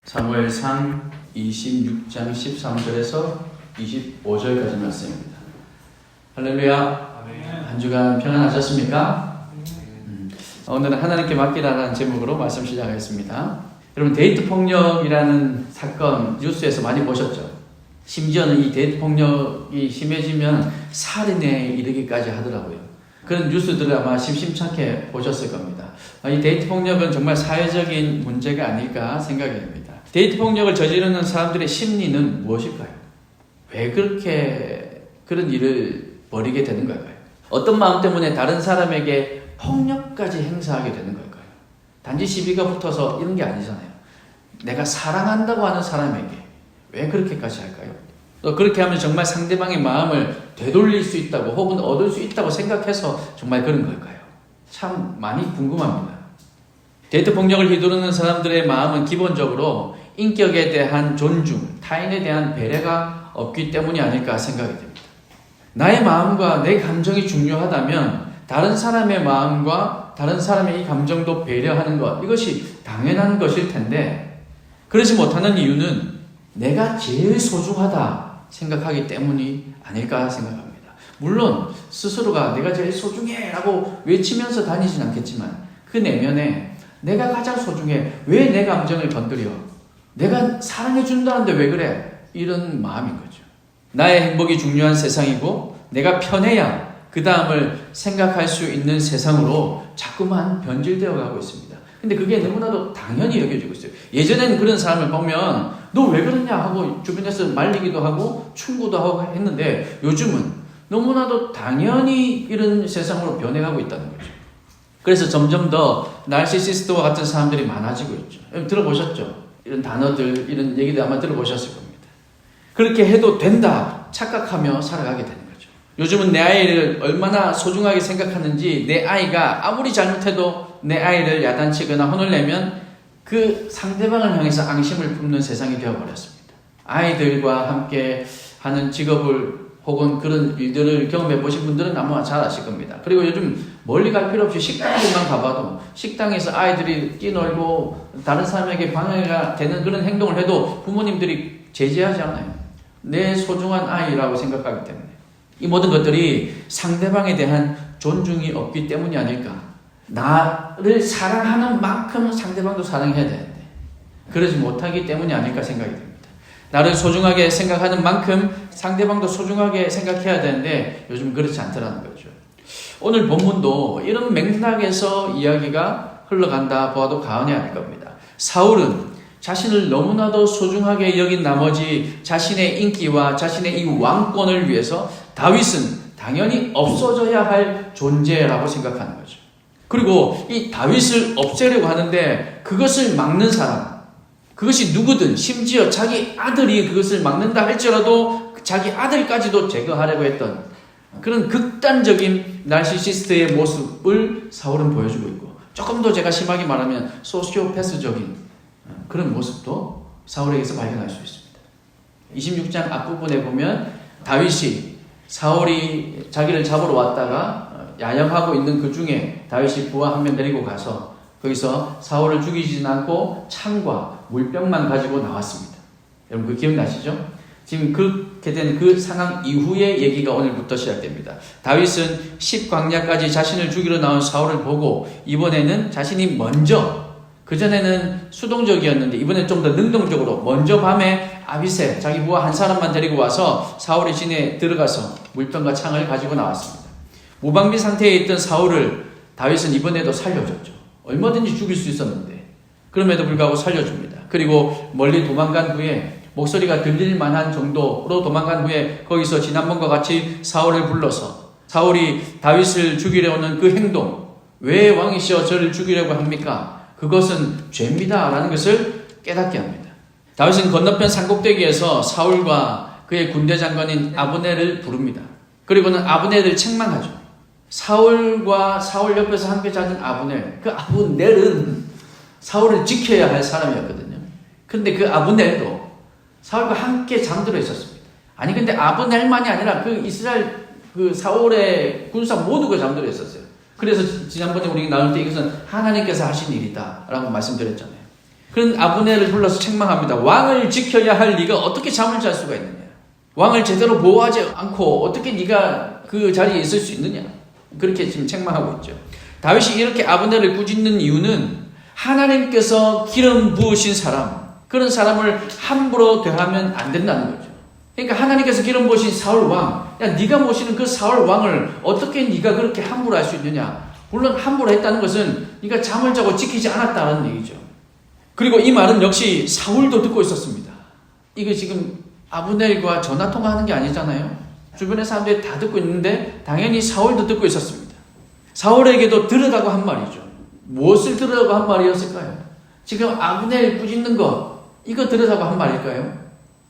사무엘상 26장 13절에서 25절까지 말씀입니다. 할렐루야. 한 주간 평안하셨습니까? 오늘은 하나님께 맡기라는 제목으로 말씀 시작하겠습니다. 여러분, 데이트 폭력이라는 사건 뉴스에서 많이 보셨죠? 심지어는 이 데이트 폭력이 심해지면 살인에 이르기까지 하더라고요. 그런 뉴스들을 아마 심심찮게 보셨을 겁니다. 이 데이트 폭력은 정말 사회적인 문제가 아닐까 생각이 됩니다. 데이트 폭력을 저지르는 사람들의 심리는 무엇일까요? 왜 그렇게 그런 일을 벌이게 되는 걸까요? 어떤 마음 때문에 다른 사람에게 폭력까지 행사하게 되는 걸까요? 단지 시비가 붙어서 이런 게 아니잖아요. 내가 사랑한다고 하는 사람에게 왜 그렇게까지 할까요? 또 그렇게 하면 정말 상대방의 마음을 되돌릴 수 있다고 혹은 얻을 수 있다고 생각해서 정말 그런 걸까요? 참 많이 궁금합니다. 데이트 폭력을 휘두르는 사람들의 마음은 기본적으로 인격에 대한 존중, 타인에 대한 배려가 없기 때문이 아닐까 생각이 됩니다. 나의 마음과 내 감정이 중요하다면 다른 사람의 마음과 다른 사람의 이 감정도 배려하는 것, 이것이 당연한 것일 텐데 그러지 못하는 이유는 내가 제일 소중하다 생각하기 때문이 아닐까 생각합니다. 물론 스스로가 내가 제일 소중해 라고 외치면서 다니진 않겠지만 그 내면에 내가 가장 소중해, 왜 내 감정을 건드려, 내가 사랑해 준다는데 왜 그래, 이런 마음인 거죠. 나의 행복이 중요한 세상이고 내가 편해야 그 다음을 생각할 수 있는 세상으로 자꾸만 변질되어 가고 있습니다. 근데 그게 너무나도 당연히 여겨지고 있어요. 예전에는 그런 사람을 보면 너 왜 그러냐 하고 주변에서 말리기도 하고 충고도 하고 했는데 요즘은 너무나도 당연히 이런 세상으로 변해가고 있다는 거죠. 그래서 점점 더 나르시시스트와 같은 사람들이 많아지고 있죠. 들어보셨죠? 이런 단어들, 이런 얘기들 아마 들어보셨을 겁니다. 그렇게 해도 된다 착각하며 살아가게 되는 거죠. 요즘은 내 아이를 얼마나 소중하게 생각하는지, 내 아이가 아무리 잘못해도 내 아이를 야단치거나 혼을 내면 그 상대방을 향해서 앙심을 품는 세상이 되어버렸습니다. 아이들과 함께 하는 직업을 혹은 그런 일들을 경험해 보신 분들은 아마 잘 아실 겁니다. 그리고 요즘 멀리 갈 필요 없이 식당에만 가봐도 식당에서 아이들이 뛰놀고 다른 사람에게 방해가 되는 그런 행동을 해도 부모님들이 제지하지 않아요. 내 소중한 아이라고 생각하기 때문에. 이 모든 것들이 상대방에 대한 존중이 없기 때문이 아닐까. 나를 사랑하는 만큼 상대방도 사랑해야 되는데 그러지 못하기 때문이 아닐까 생각이 됩니다. 나를 소중하게 생각하는 만큼 상대방도 소중하게 생각해야 되는데 요즘 그렇지 않더라는 거죠. 오늘 본문도 이런 맥락에서 이야기가 흘러간다 보아도 과언이 아닐 겁니다. 사울은 자신을 너무나도 소중하게 여긴 나머지 자신의 인기와 자신의 이 왕권을 위해서 다윗은 당연히 없어져야 할 존재라고 생각하는 거죠. 그리고 이 다윗을 없애려고 하는데 그것을 막는 사람, 그것이 누구든, 심지어 자기 아들이 그것을 막는다 할지라도 자기 아들까지도 제거하려고 했던 그런 극단적인 나르시시스트의 모습을 사울은 보여주고 있고, 조금 더 제가 심하게 말하면 소시오패스적인 그런 모습도 사울에게서 발견할 수 있습니다. 26장 앞부분에 보면 다윗이 사울이 자기를 잡으러 왔다가 야영하고 있는 그 중에 다윗이 부하 한 명 데리고 가서 거기서 사울을 죽이지는 않고 창과 물병만 가지고 나왔습니다. 여러분 그 기억나시죠? 지금 그렇게 된 그 상황 이후의 얘기가 오늘부터 시작됩니다. 다윗은 10광야까지 자신을 죽이러 나온 사울을 보고 이번에는 자신이 먼저, 그전에는 수동적이었는데 이번엔 좀 더 능동적으로 먼저 밤에 아비새 자기 부하 한 사람만 데리고 와서 사울의 진에 들어가서 물병과 창을 가지고 나왔습니다. 무방비 상태에 있던 사울을 다윗은 이번에도 살려줬죠. 얼마든지 죽일 수 있었는데 그럼에도 불구하고 살려줍니다. 그리고 멀리 도망간 후에 목소리가 들릴 만한 정도로 도망간 후에 거기서 지난번과 같이 사울을 불러서 사울이 다윗을 죽이려 오는 그 행동, 왜 왕이시여 저를 죽이려고 합니까? 그것은 죄입니다 라는 것을 깨닫게 합니다. 다윗은 건너편 산꼭대기에서 사울과 그의 군대 장관인 아브넬을 부릅니다. 그리고는 아브넬을 책망하죠. 사울과 사울 옆에서 함께 자던 아브넬, 그 아브넬은 사울을 지켜야 할 사람이었거든요. 그런데 그 아브넬도 사울과 함께 잠들어 있었습니다. 아니 근데 아브넬만이 아니라 그 이스라엘 그 사울의 군사 모두가 잠들어 있었어요. 그래서 지난번에 우리 나눌 때 이것은 하나님께서 하신 일이다 라고 말씀드렸잖아요. 그런 아브넬을 불러서 책망합니다. 왕을 지켜야 할 네가 어떻게 잠을 잘 수가 있느냐. 왕을 제대로 보호하지 않고 어떻게 네가 그 자리에 있을 수 있느냐. 그렇게 지금 책망하고 있죠. 다윗이 이렇게 아브넬을 꾸짖는 이유는 하나님께서 기름 부으신 사람, 그런 사람을 함부로 대하면 안 된다는 거죠. 그러니까 하나님께서 기름 부으신 사울 왕, 야 네가 모시는 그 사울 왕을 어떻게 네가 그렇게 함부로 할 수 있느냐. 물론 함부로 했다는 것은 네가 잠을 자고 지키지 않았다는 얘기죠. 그리고 이 말은 역시 사울도 듣고 있었습니다. 이거 지금 아브넬과 전화통화하는 게 아니잖아요. 주변의 사람들이 다 듣고 있는데 당연히 사울도 듣고 있었습니다. 사울에게도 들으라고 한 말이죠. 무엇을 들으라고 한 말이었을까요? 지금 아브넬 꾸짖는 것, 이거 들으라고 한 말일까요?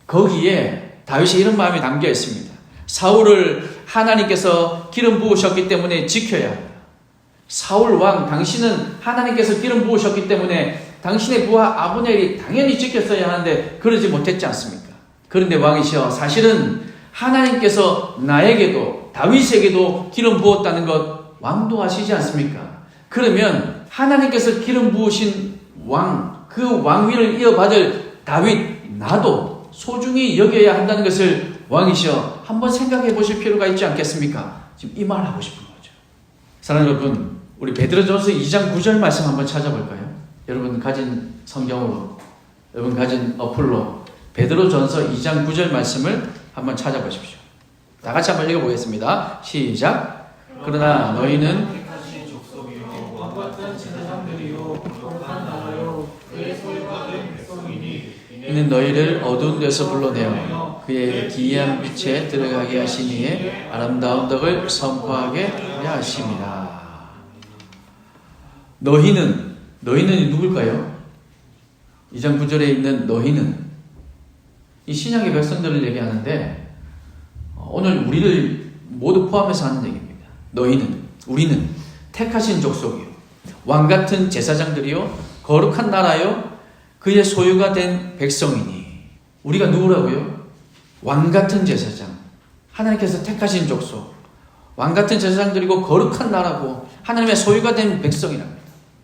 거기에 다윗이 이런 마음이 담겨 있습니다. 사울을 하나님께서 기름 부으셨기 때문에 지켜야 합니다. 사울 왕, 당신은 하나님께서 기름 부으셨기 때문에 당신의 부하 아브넬이 당연히 지켰어야 하는데 그러지 못했지 않습니까? 그런데 왕이시여, 사실은 하나님께서 나에게도 다윗에게도 기름 부었다는 것 왕도 아시지 않습니까? 그러면 하나님께서 기름 부으신 왕, 그 왕위를 이어받을 다윗, 나도 소중히 여겨야 한다는 것을 왕이시여 한번 생각해 보실 필요가 있지 않겠습니까? 지금 이 말을 하고 싶은 거죠. 사랑하는 여러분, 우리 베드로전서 2장 9절 말씀 한번 찾아볼까요? 여러분 가진 성경으로, 여러분 가진 어플로 베드로전서 2장 9절 말씀을 한번 찾아보십시오. 다 같이 한번 읽어보겠습니다. 시작. 그러나 너희는 이는 너희를 어두운 데서 불러내어 그의 기이한 빛에 들어가게 하시니에 아름다운 덕을 선포하게 하려 하심이라. 너희는 누굴까요? 2장 9절에 있는 너희는 이 신약의 백성들을 얘기하는데 오늘 우리를 모두 포함해서 하는 얘기입니다. 너희는, 우리는 택하신 족속이요, 왕같은 제사장들이요, 거룩한 나라요, 그의 소유가 된 백성이니. 우리가 누구라고요? 왕같은 제사장, 하나님께서 택하신 족속, 왕같은 제사장들이고 거룩한 나라고 하나님의 소유가 된 백성이랍니다.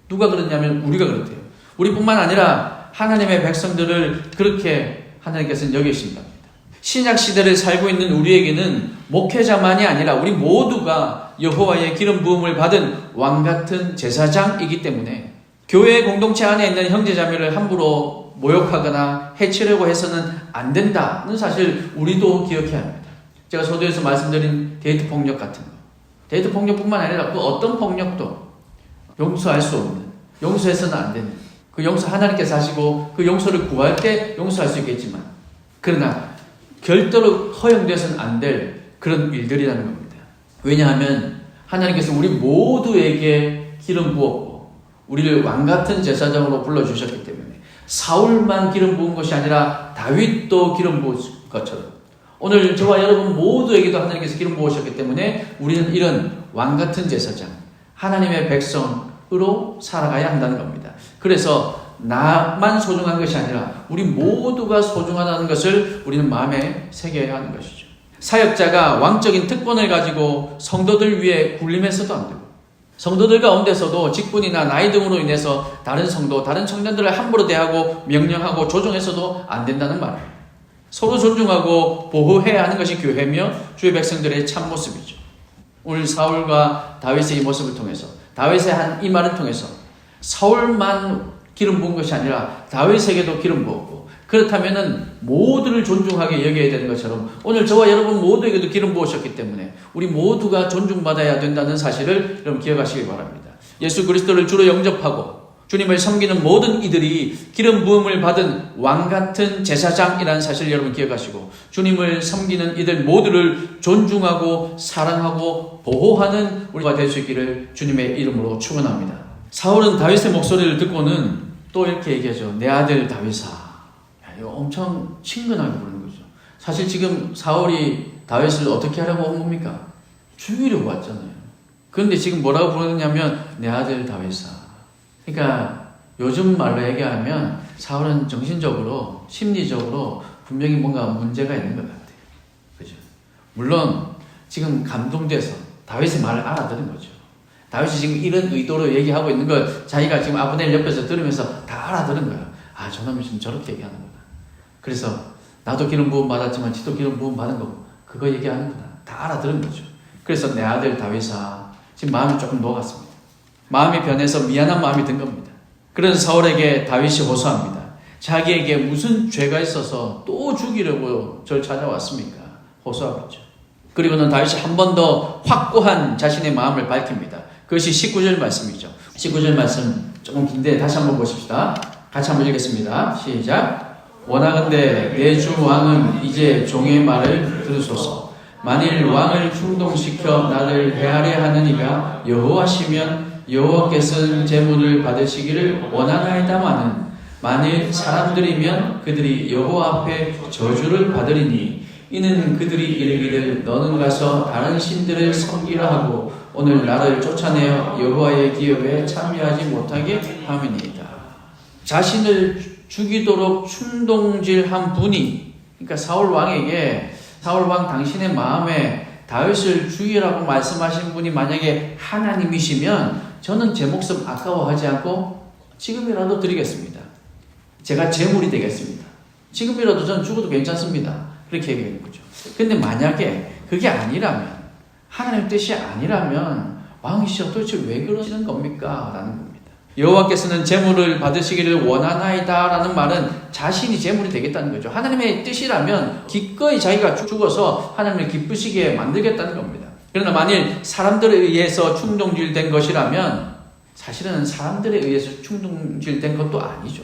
누가 그랬냐면 우리가 그렇대요. 우리뿐만 아니라 하나님의 백성들을 그렇게 하나님께서는 여기신답니다. 신약 시대를 살고 있는 우리에게는 목회자만이 아니라 우리 모두가 여호와의 기름 부음을 받은 왕 같은 제사장이기 때문에 교회 공동체 안에 있는 형제자매를 함부로 모욕하거나 해치려고 해서는 안 된다는 사실 우리도 기억해야 합니다. 제가 서두에서 말씀드린 데이트 폭력 같은 거, 데이트 폭력뿐만 아니라 그 어떤 폭력도 용서할 수 없는, 용서해서는 안 되는, 그 용서 하나님께서 하시고 그 용서를 구할 때 용서할 수 있겠지만 그러나 절대로 허용돼서는 안 될 그런 일들이라는 겁니다. 왜냐하면 하나님께서 우리 모두에게 기름 부었고 우리를 왕같은 제사장으로 불러주셨기 때문에 사울만 기름 부은 것이 아니라 다윗도 기름 부은 것처럼 오늘 저와 여러분 모두에게도 하나님께서 기름 부으셨기 때문에 우리는 이런 왕같은 제사장, 하나님의 백성으로 살아가야 한다는 겁니다. 그래서 나만 소중한 것이 아니라 우리 모두가 소중하다는 것을 우리는 마음에 새겨야 하는 것이죠. 사역자가 왕적인 특권을 가지고 성도들 위해 군림해서도 안 되고 성도들 가운데서도 직분이나 나이 등으로 인해서 다른 성도, 다른 청년들을 함부로 대하고 명령하고 조종해서도 안 된다는 말이에요. 서로 존중하고 보호해야 하는 것이 교회며 주의 백성들의 참 모습이죠. 오늘 사울과 다윗의 이 모습을 통해서, 다윗의 한 이 말을 통해서 사울만 기름 부은 것이 아니라 다윗에게도 기름 부었고, 그렇다면은 모두를 존중하게 여겨야 되는 것처럼 오늘 저와 여러분 모두에게도 기름 부으셨기 때문에 우리 모두가 존중받아야 된다는 사실을 여러분 기억하시기 바랍니다. 예수 그리스도를 주로 영접하고 주님을 섬기는 모든 이들이 기름 부음을 받은 왕같은 제사장이라는 사실을 여러분 기억하시고 주님을 섬기는 이들 모두를 존중하고 사랑하고 보호하는 우리가 될 수 있기를 주님의 이름으로 축원합니다. 사울은 다윗의 목소리를 듣고는 또 이렇게 얘기하죠. 내 아들 다윗아. 이거 엄청 친근하게 부르는 거죠. 사실 지금 사울이 다윗을 어떻게 하려고 온 겁니까? 죽이려고 왔잖아요. 그런데 지금 뭐라고 부르느냐면 내 아들 다윗아. 그러니까 요즘 말로 얘기하면 사울은 정신적으로, 심리적으로 분명히 뭔가 문제가 있는 것 같아요. 그죠? 물론 지금 감동돼서 다윗의 말을 알아들은 거죠. 다윗이 지금 이런 의도로 얘기하고 있는 걸 자기가 지금 아브넬 옆에서 들으면서 다 알아들은 거예요. 아, 저놈이 지금 저렇게 얘기하는구나. 그래서 나도 기름 부음 받았지만 지도 기름 부음 받은 거 그거 얘기하는구나. 다 알아들은 거죠. 그래서 내 아들 다윗아, 지금 마음이 조금 녹았습니다. 마음이 변해서 미안한 마음이 든 겁니다. 그런 사울에게 다윗이 호소합니다. 자기에게 무슨 죄가 있어서 또 죽이려고 저를 찾아왔습니까? 호소하고 있죠. 그리고는 다윗이 한 번 더 확고한 자신의 마음을 밝힙니다. 그것이 19절 말씀이죠. 19절 말씀 조금 긴데 다시 한번 보십시다. 같이 한번 읽겠습니다. 시작. 원하건대 내 주 왕은 이제 종의 말을 들으소서. 만일 왕을 충동시켜 나를 해하려 하는 이가 여호와시면 여호와께서는 제물을 받으시기를 원하나이다마는 만일 사람들이면 그들이 여호와 앞에 저주를 받으리니 이는 그들이 이르기를 너는 가서 다른 신들을 섬기라 하고 오늘 나를 쫓아내어 여호와의 기업에 참여하지 못하게 함이니이다. 자신을 죽이도록 충동질한 분이, 그러니까 사울 왕에게, 사울 왕 당신의 마음에 다윗을 죽이라고 말씀하신 분이 만약에 하나님이시면 저는 제 목숨 아까워하지 않고 지금이라도 드리겠습니다. 제가 제물이 되겠습니다. 지금이라도 저는 죽어도 괜찮습니다. 그렇게 얘기하는 거죠. 근데 만약에 그게 아니라면, 하나님 뜻이 아니라면 왕이시여 도대체 왜 그러시는 겁니까? 라는 겁니다. 여호와께서는 제물을 받으시기를 원하나이다 라는 말은 자신이 제물이 되겠다는 거죠. 하나님의 뜻이라면 기꺼이 자기가 죽어서 하나님을 기쁘시게 만들겠다는 겁니다. 그러나 만일 사람들에 의해서 충동질된 것이라면 사실은 사람들에 의해서 충동질된 것도 아니죠.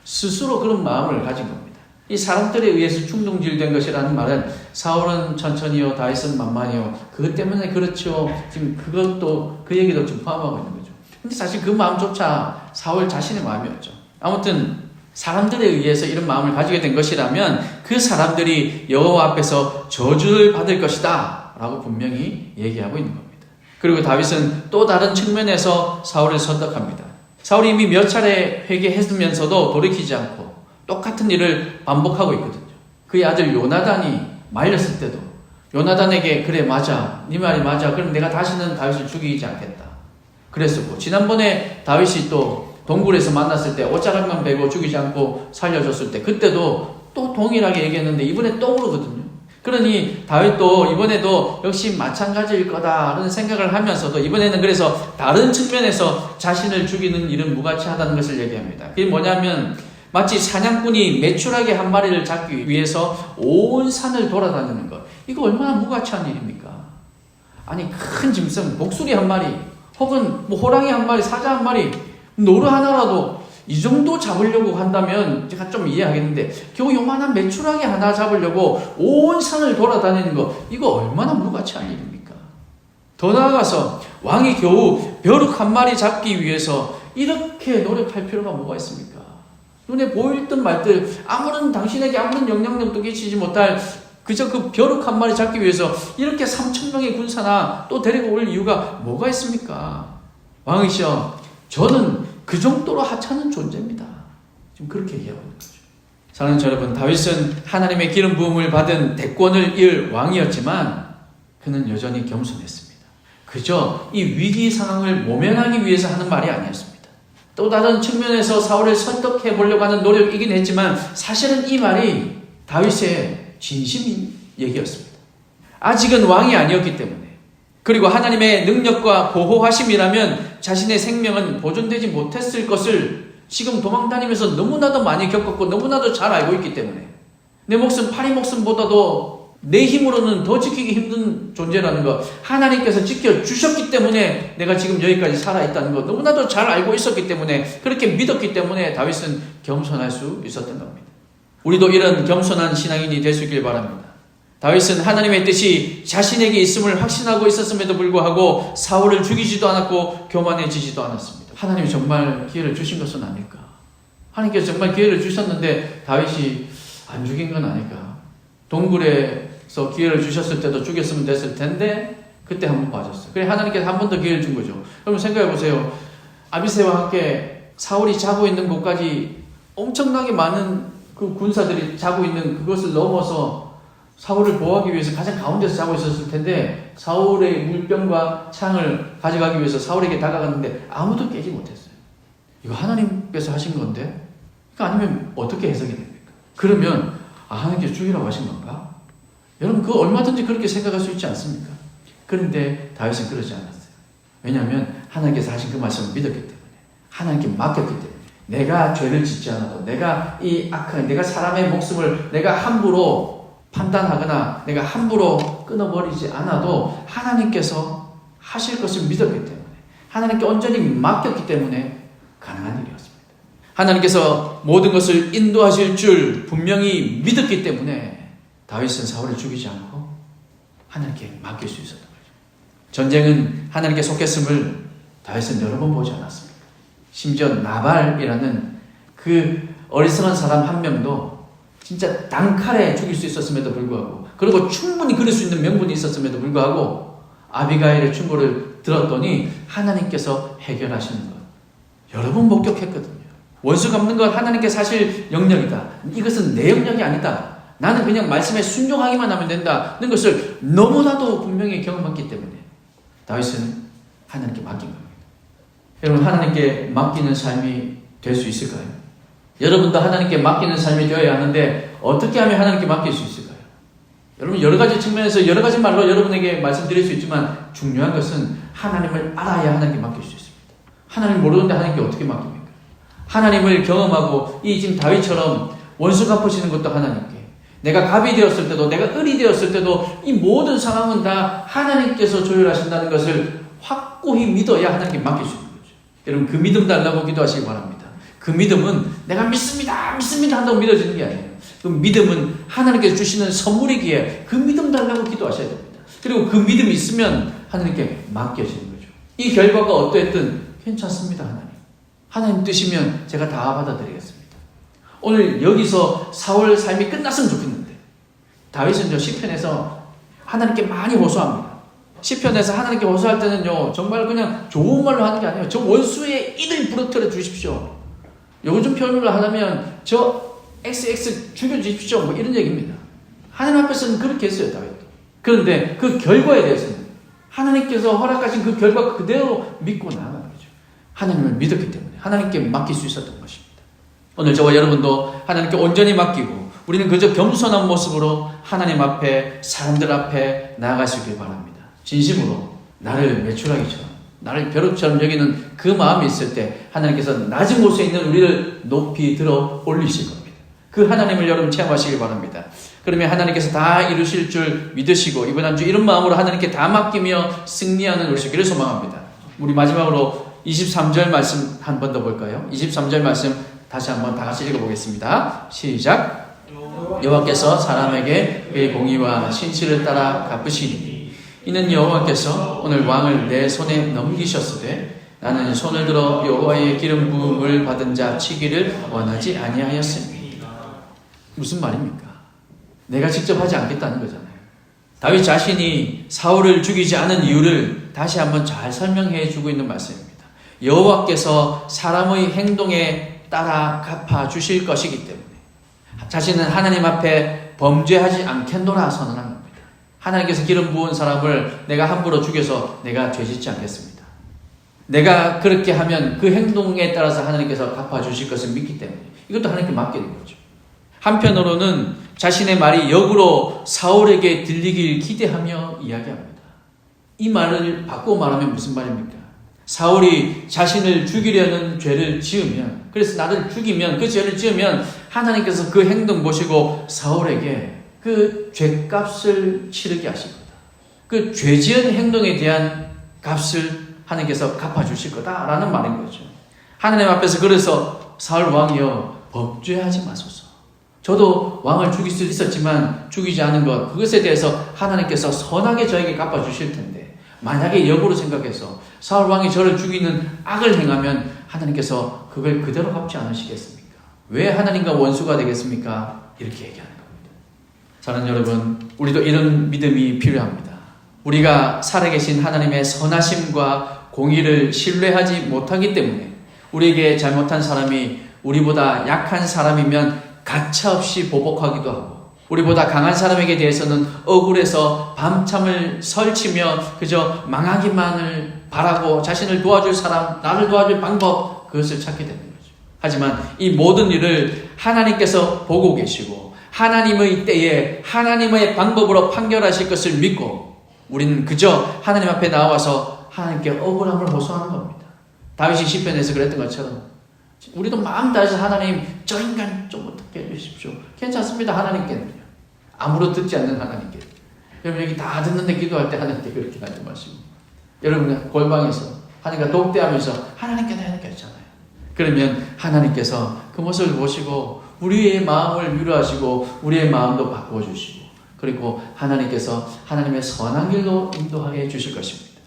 스스로 그런 마음을 가진 겁니다. 이 사람들에 의해서 충동질된 것이라는 말은 사울은 천천히요, 다윗은 만만히요. 그것 때문에 그렇죠. 지금 그것도, 그 얘기도 좀 포함하고 있는 거죠. 근데 사실 그 마음조차 사울 자신의 마음이었죠. 아무튼 사람들에 의해서 이런 마음을 가지게 된 것이라면 그 사람들이 여호와 앞에서 저주를 받을 것이다 라고 분명히 얘기하고 있는 겁니다. 그리고 다윗은 또 다른 측면에서 사울을 설득합니다. 사울이 이미 몇 차례 회개했으면서도 돌이키지 않고 똑같은 일을 반복하고 있거든요. 그의 아들 요나단이 말렸을 때도 요나단에게 그래 맞아, 네 말이 맞아, 그럼 내가 다시는 다윗을 죽이지 않겠다 그랬었고, 지난번에 다윗이 또 동굴에서 만났을 때 옷자락만 베고 죽이지 않고 살려줬을 때 그때도 또 동일하게 얘기했는데 이번에 또 그러거든요. 그러니 다윗도 이번에도 역시 마찬가지일 거다라는 생각을 하면서도 이번에는 그래서 다른 측면에서 자신을 죽이는 일은 무가치하다는 것을 얘기합니다. 그게 뭐냐면 마치 사냥꾼이 매출하게 한 마리를 잡기 위해서 온 산을 돌아다니는 것. 이거 얼마나 무가치한 일입니까? 아니 큰 짐승, 목수리 한 마리 혹은 뭐 호랑이 한 마리, 사자 한 마리, 노루 하나라도 이 정도 잡으려고 한다면 제가 좀 이해하겠는데 겨우 요만한 메추라기 하나 잡으려고 온 산을 돌아다니는 거, 이거 얼마나 무가치한 일입니까? 더 나아가서 왕이 겨우 벼룩 한 마리 잡기 위해서 이렇게 노력할 필요가 뭐가 있습니까? 눈에 보일 듯 말 듯 당신에게 아무런 영향력도 끼치지 못할 그저 그 벼룩 한 마리 잡기 위해서 이렇게 3,000명의 군사나 또 데리고 올 이유가 뭐가 있습니까? 왕이시여, 저는 그 정도로 하찮은 존재입니다. 지금 그렇게 얘기하고 있는 거죠. 사랑하는 여러분, 다윗은 하나님의 기름 부음을 받은 대권을 이을 왕이었지만 그는 여전히 겸손했습니다. 그저 이 위기 상황을 모면하기 위해서 하는 말이 아니었습니다. 또 다른 측면에서 사울을 설득해 보려고 하는 노력이긴 했지만 사실은 이 말이 다윗의 진심인 얘기였습니다. 아직은 왕이 아니었기 때문에, 그리고 하나님의 능력과 보호하심이라면 자신의 생명은 보존되지 못했을 것을 지금 도망다니면서 너무나도 많이 겪었고 너무나도 잘 알고 있기 때문에, 내 목숨 파리 목숨보다도 내 힘으로는 더 지키기 힘든 존재라는 것, 하나님께서 지켜주셨기 때문에 내가 지금 여기까지 살아있다는 것 너무나도 잘 알고 있었기 때문에, 그렇게 믿었기 때문에 다윗은 겸손할 수 있었던 겁니다. 우리도 이런 겸손한 신앙인이 될 수 있길 바랍니다. 다윗은 하나님의 뜻이 자신에게 있음을 확신하고 있었음에도 불구하고 사울을 죽이지도 않았고 교만해지지도 않았습니다. 하나님이 정말 기회를 주신 것은 아닐까? 하나님께서 정말 기회를 주셨는데 다윗이 안 죽인 건 아닐까? 동굴에서 기회를 주셨을 때도 죽였으면 됐을 텐데 그때 한번 봐줬어요. 그래 하나님께서 한 번 더 기회를 준 거죠. 여러분 생각해 보세요. 아비새와 함께 사울이 자고 있는 곳까지 엄청나게 많은 그 군사들이 자고 있는 그것을 넘어서 사울을 보호하기 위해서 가장 가운데서 자고 있었을 텐데 사울의 물병과 창을 가져가기 위해서 사울에게 다가갔는데 아무도 깨지 못했어요. 이거 하나님께서 하신 건데? 그러니까 아니면 어떻게 해석이 됩니까? 그러면 하나님께서 죽이라고 하신 건가? 여러분 그거 얼마든지 그렇게 생각할 수 있지 않습니까? 그런데 다윗은 그러지 않았어요. 왜냐하면 하나님께서 하신 그 말씀을 믿었기 때문에, 하나님께 맡겼기 때문에, 내가 죄를 짓지 않아도, 내가 이 악한, 내가 사람의 목숨을 내가 함부로 판단하거나 내가 함부로 끊어버리지 않아도 하나님께서 하실 것을 믿었기 때문에, 하나님께 온전히 맡겼기 때문에 가능한 일이었습니다. 하나님께서 모든 것을 인도하실 줄 분명히 믿었기 때문에 다윗은 사울을 죽이지 않고 하나님께 맡길 수 있었던 거죠. 전쟁은 하나님께 속했음을 다윗은 여러 번 보지 않았습니다. 심지어 나발이라는 그 어리석은 사람 한 명도 진짜 단칼에 죽일 수 있었음에도 불구하고, 그리고 충분히 그럴 수 있는 명분이 있었음에도 불구하고 아비가일의 충고를 들었더니 하나님께서 해결하시는 것 여러 번 목격했거든요. 원수 갚는 건 하나님께서 하실 영역이다. 이것은 내 영역이 아니다. 나는 그냥 말씀에 순종하기만 하면 된다는 것을 너무나도 분명히 경험했기 때문에 다윗은 하나님께 맡긴 겁니다. 여러분, 하나님께 맡기는 삶이 될 수 있을까요? 여러분도 하나님께 맡기는 삶이 되어야 하는데 어떻게 하면 하나님께 맡길 수 있을까요? 여러분, 여러 가지 측면에서 여러 가지 말로 여러분에게 말씀드릴 수 있지만 중요한 것은 하나님을 알아야 하나님께 맡길 수 있습니다. 하나님 모르는데 하나님께 어떻게 맡깁니까? 하나님을 경험하고 이 지금 다윗처럼 원수 갚으시는 것도 하나님께, 내가 갑이 되었을 때도, 내가 을이 되었을 때도 이 모든 상황은 다 하나님께서 조율하신다는 것을 확고히 믿어야 하나님께 맡길 수 있는 거죠. 여러분, 그 믿음 달라고 기도하시기 바랍니다. 그 믿음은 내가 믿습니다 한다고 믿어지는 게 아니에요. 그 믿음은 하나님께서 주시는 선물이기에 그 믿음 달라고 기도하셔야 됩니다. 그리고 그 믿음이 있으면 하나님께 맡겨지는 거죠. 이 결과가 어떠했든 괜찮습니다. 하나님 뜻이면 제가 다 받아들이겠습니다. 오늘 여기서 사울 삶이 끝났으면 좋겠는데, 다윗은 저 시편에서 하나님께 많이 호소합니다. 시편에서 하나님께 호소할 때는요, 정말 그냥 좋은 말로 하는 게 아니에요. 저 원수의 이를 부러뜨려 주십시오. 요즘 표현으로 하자면 저 XX 죽여주십시오, 뭐 이런 얘기입니다. 하나님 앞에서는 그렇게 했어요, 다윗도. 그런데 그 결과에 대해서는 하나님께서 허락하신 그 결과 그대로 믿고 나아가는 거죠. 하나님을 믿었기 때문에 하나님께 맡길 수 있었던 것입니다. 오늘 저와 여러분도 하나님께 온전히 맡기고 우리는 그저 겸손한 모습으로 하나님 앞에, 사람들 앞에 나아가시길 바랍니다. 진심으로 나를 매출하기처럼, 나를 벼룩처럼 여기는 그 마음이 있을 때 하나님께서 낮은 곳에 있는 우리를 높이 들어 올리실 겁니다. 그 하나님을 여러분 체험하시길 바랍니다. 그러면 하나님께서 다 이루실 줄 믿으시고 이번 한 주 이런 마음으로 하나님께 다 맡기며 승리하는 우리 되기를 소망합니다. 우리 마지막으로 23절 말씀 한 번 더 볼까요? 23절 말씀 다시 한번 다 같이 읽어보겠습니다. 시작. 여호와께서 사람에게 그의 공의와 신실을 따라 갚으시니 이는 여호와께서 오늘 왕을 내 손에 넘기셨으되 나는 손을 들어 여호와의 기름 부음을 받은 자 치기를 원하지 아니하였습니다. 무슨 말입니까? 내가 직접 하지 않겠다는 거잖아요. 다윗 자신이 사울을 죽이지 않은 이유를 다시 한번 잘 설명해 주고 있는 말씀입니다. 여호와께서 사람의 행동에 따라 갚아 주실 것이기 때문에 자신은 하나님 앞에 범죄하지 않겠노라 선언한 겁니다. 하나님께서 기름 부은 사람을 내가 함부로 죽여서 내가 죄짓지 않겠습니다. 내가 그렇게 하면 그 행동에 따라서 하나님께서 갚아주실 것을 믿기 때문에 이것도 하나님께 맡기는 거죠. 한편으로는 자신의 말이 역으로 사울에게 들리길 기대하며 이야기합니다. 이 말을 바꾸어 말하면 무슨 말입니까? 사울이 자신을 죽이려는 죄를 지으면, 그래서 나를 죽이면, 그 죄를 지으면 하나님께서 그 행동 보시고 사울에게 그 죄값을 치르게 하실 거다. 그 죄 지은 행동에 대한 값을 하나님께서 갚아주실 거다라는 말인 거죠. 하나님 앞에서 그래서 사울 왕이여 범죄하지 마소서. 저도 왕을 죽일 수 있었지만 죽이지 않은 것, 그것에 대해서 하나님께서 선하게 저에게 갚아주실 텐데 만약에 역으로 생각해서 사울 왕이 저를 죽이는 악을 행하면 하나님께서 그걸 그대로 갚지 않으시겠습니까? 왜 하나님과 원수가 되겠습니까? 이렇게 얘기하는 겁니다. 사랑하는 여러분, 우리도 이런 믿음이 필요합니다. 우리가 살아계신 하나님의 선하심과 공의를 신뢰하지 못하기 때문에 우리에게 잘못한 사람이 우리보다 약한 사람이면 가차없이 보복하기도 하고 우리보다 강한 사람에게 대해서는 억울해서 밤참을 설치며 그저 망하기만을 바라고 자신을 도와줄 사람, 나를 도와줄 방법, 그것을 찾게 되는 거죠. 하지만 이 모든 일을 하나님께서 보고 계시고 하나님의 때에 하나님의 방법으로 판결하실 것을 믿고 우리는 그저 하나님 앞에 나와서 하나님께 억울함을 호소하는 겁니다. 다윗이 시편에서 그랬던 것처럼 우리도 마음 다해서 하나님 저 인간 좀 어떻게 해주십시오. 괜찮습니다. 하나님께는요. 아무로 듣지 않는 하나님께. 여러분 여기 다 듣는데 기도할 때 하나님께 그렇게 하지 마시고 여러분 골방에서 하나님과 독대하면서 하나님께 했잖아요. 그러면 하나님께서 그 모습을 보시고 우리의 마음을 위로하시고 우리의 마음도 바꿔주시고 그리고 하나님께서 하나님의 선한 길로 인도하게 해주실 것입니다.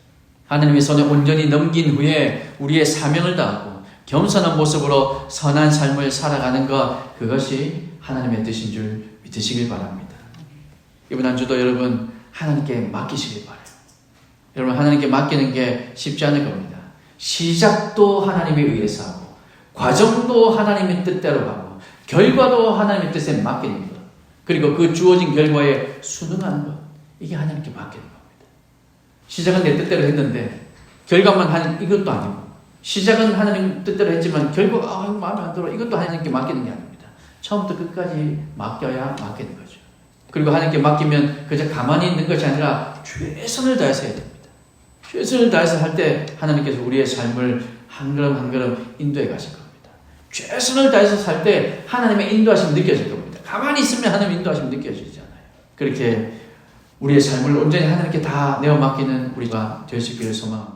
하나님의 손에 온전히 넘긴 후에 우리의 사명을 다하고 겸손한 모습으로 선한 삶을 살아가는 것, 그것이 하나님의 뜻인 줄 믿으시길 바랍니다. 이번 한 주도 여러분 하나님께 맡기시길 바라요. 여러분 하나님께 맡기는 게 쉽지 않을 겁니다. 시작도 하나님에 의해서 하고 과정도 하나님의 뜻대로 가고 결과도 하나님의 뜻에 맡기는 것, 그리고 그 주어진 결과에 순응하는 것, 이게 하나님께 맡기는 겁니다. 시작은 내 뜻대로 했는데 결과만 하는 이것도 아니고, 시작은 하나님 뜻대로 했지만 결과가 마음에 안 들어, 이것도 하나님께 맡기는 게 아닙니다. 처음부터 끝까지 맡겨야 맡기는 거죠. 그리고 하나님께 맡기면 그저 가만히 있는 것이 아니라 최선을 다해서 해야 됩니다. 최선을 다해서 할 때 하나님께서 우리의 삶을 한 걸음 한 걸음 인도해 가실 겁니다. 최선을 다해서 살 때 하나님의 인도하심이 느껴질 겁니다. 가만히 있으면 하나님의 인도하심이 느껴지지 않아요. 그렇게 우리의 삶을 온전히 하나님께 다 내어 맡기는 우리가 될 수 있기를 소망합니다.